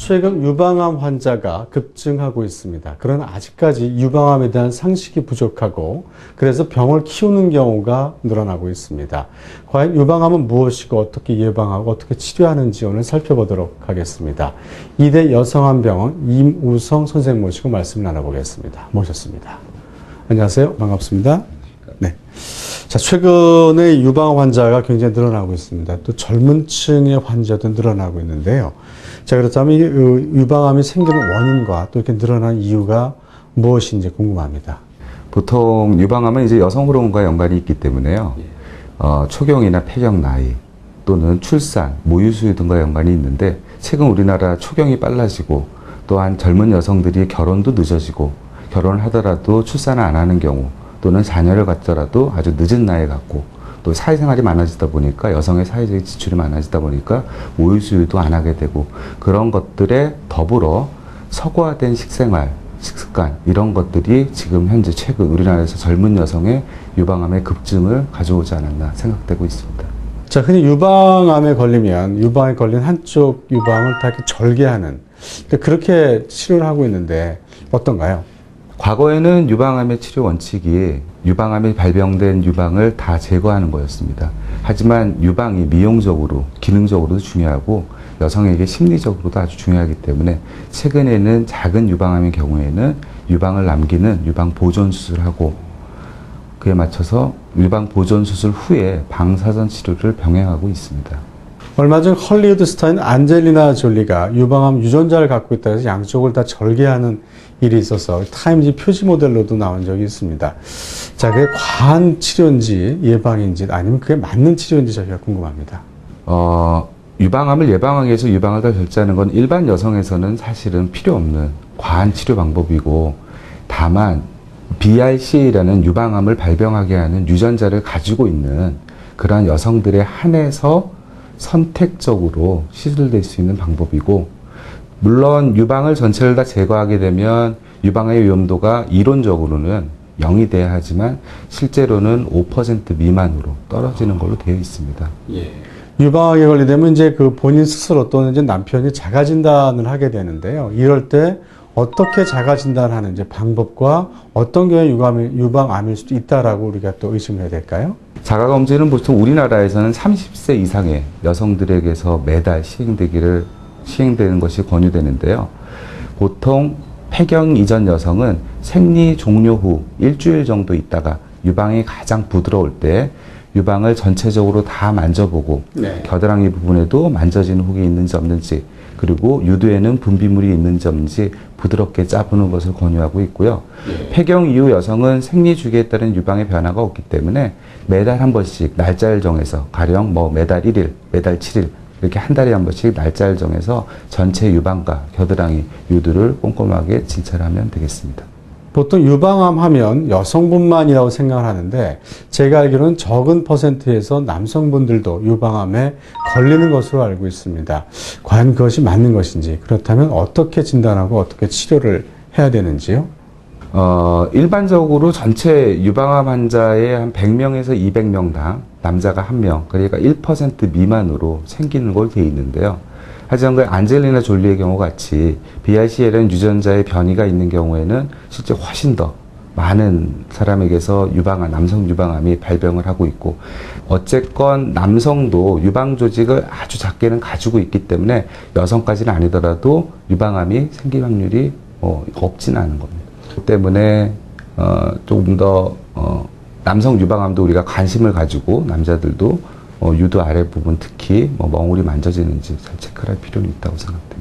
최근 유방암 환자가 급증하고 있습니다. 그러나 아직까지 유방암에 대한 상식이 부족하고 그래서 병을 키우는 경우가 늘어나고 있습니다. 과연 유방암은 무엇이고 어떻게 예방하고 어떻게 치료하는지 오늘 살펴보도록 하겠습니다. 이대 여성암병원 임우성 선생님 모시고 말씀 나눠보겠습니다. 모셨습니다. 안녕하세요. 반갑습니다. 네. 자, 최근에 유방암 환자가 굉장히 늘어나고 있습니다. 또 젊은 층의 환자도 늘어나고 있는데요. 자, 그렇다면 이 유방암이 생기는 원인과 또 이렇게 늘어난 이유가 무엇인지 궁금합니다. 보통 유방암은 이제 여성 호르몬과 연관이 있기 때문에요. 초경이나 폐경 나이 또는 출산, 모유 수유 등과 연관이 있는데 최근 우리나라 초경이 빨라지고 또한 젊은 여성들이 결혼도 늦어지고 결혼을 하더라도 출산을 안 하는 경우 또는 자녀를 갖더라도 아주 늦은 나이에 갖고 또 사회생활이 많아지다 보니까 여성의 사회적인 지출이 많아지다 보니까 모유 수유도 안 하게 되고 그런 것들에 더불어 서구화된 식생활, 식습관 이런 것들이 지금 현재 최근 우리나라에서 젊은 여성의 유방암의 급증을 가져오지 않았나 생각되고 있습니다. 자, 흔히 유방암에 걸리면 유방에 걸린 한쪽 유방을 다 이렇게 절개하는 그렇게 치료를 하고 있는데 어떤가요? 과거에는 유방암의 치료 원칙이 유방암이 발병된 유방을 다 제거하는 거였습니다. 하지만 유방이 미용적으로, 기능적으로도 중요하고 여성에게 심리적으로도 아주 중요하기 때문에 최근에는 작은 유방암의 경우에는 유방을 남기는 유방 보존 수술하고 그에 맞춰서 유방 보존 수술 후에 방사선 치료를 병행하고 있습니다. 얼마 전 헐리우드 스타인 안젤리나 졸리가 유방암 유전자를 갖고 있다 해서 양쪽을 다 절개하는 일이 있어서 타임지 표지 모델로도 나온 적이 있습니다. 자, 그게 과한 치료인지 예방인지 아니면 그게 맞는 치료인지 저희가 궁금합니다. 유방암을 예방하기 위해서 유방을 다 절제하는 건 일반 여성에서는 사실은 필요 없는 과한 치료 방법이고 다만 BRCA라는 유방암을 발병하게 하는 유전자를 가지고 있는 그러한 여성들에 한해서 선택적으로 시술될 수 있는 방법이고 물론 유방을 전체를 다 제거하게 되면 유방의 위험도가 이론적으로는 0이 돼야 하지만 실제로는 5% 미만으로 떨어지는 걸로 되어 있습니다. 예. 유방암에 걸리면 이제 그 본인 스스로 또는 이제 남편이 자가 진단을 하게 되는데요. 이럴 때 어떻게 자가 진단하는지 방법과 어떤 경우에 유방암일 수도 있다라고 우리가 또 의심을 해야 될까요? 자가검진은 보통 우리나라에서는 30세 이상의 여성들에게서 매달 시행되는 것이 권유되는데요. 보통 폐경 이전 여성은 생리 종료 후 일주일 정도 있다가 유방이 가장 부드러울 때 유방을 전체적으로 다 만져보고 네. 겨드랑이 부분에도 만져지는 흙이 있는지 없는지 그리고 유두에는 분비물이 있는지 없는지 부드럽게 짜보는 것을 권유하고 있고요. 네. 폐경 이후 여성은 생리 주기에 따른 유방의 변화가 없기 때문에 매달 한 번씩 날짜를 정해서 가령 매달 1일, 매달 7일 이렇게 한 달에 한 번씩 날짜를 정해서 전체 유방과 겨드랑이, 유두를 꼼꼼하게 진찰하면 되겠습니다. 보통 유방암 하면 여성분만이라고 생각을 하는데 제가 알기로는 적은 퍼센트에서 남성분들도 유방암에 걸리는 것으로 알고 있습니다. 과연 그것이 맞는 것인지 그렇다면 어떻게 진단하고 어떻게 치료를 해야 되는지요? 일반적으로 전체 유방암 환자의 한 100명에서 200명당 남자가 1명, 그러니까 1% 미만으로 생기는 걸로 되어 있는데요. 하지만 그 안젤리나 졸리의 경우 같이 BRCA라는 유전자의 변이가 있는 경우에는 실제 훨씬 더 많은 사람에게서 남성 유방암이 발병을 하고 있고 어쨌건 남성도 유방 조직을 아주 작게는 가지고 있기 때문에 여성까지는 아니더라도 유방암이 생길 확률이 없지는 않은 겁니다. 그 때문에 조금 더 남성 유방암도 우리가 관심을 가지고 남자들도 유두 아랫부분 특히 멍울이 만져지는지 잘 체크할 필요는 있다고 생각됩니다.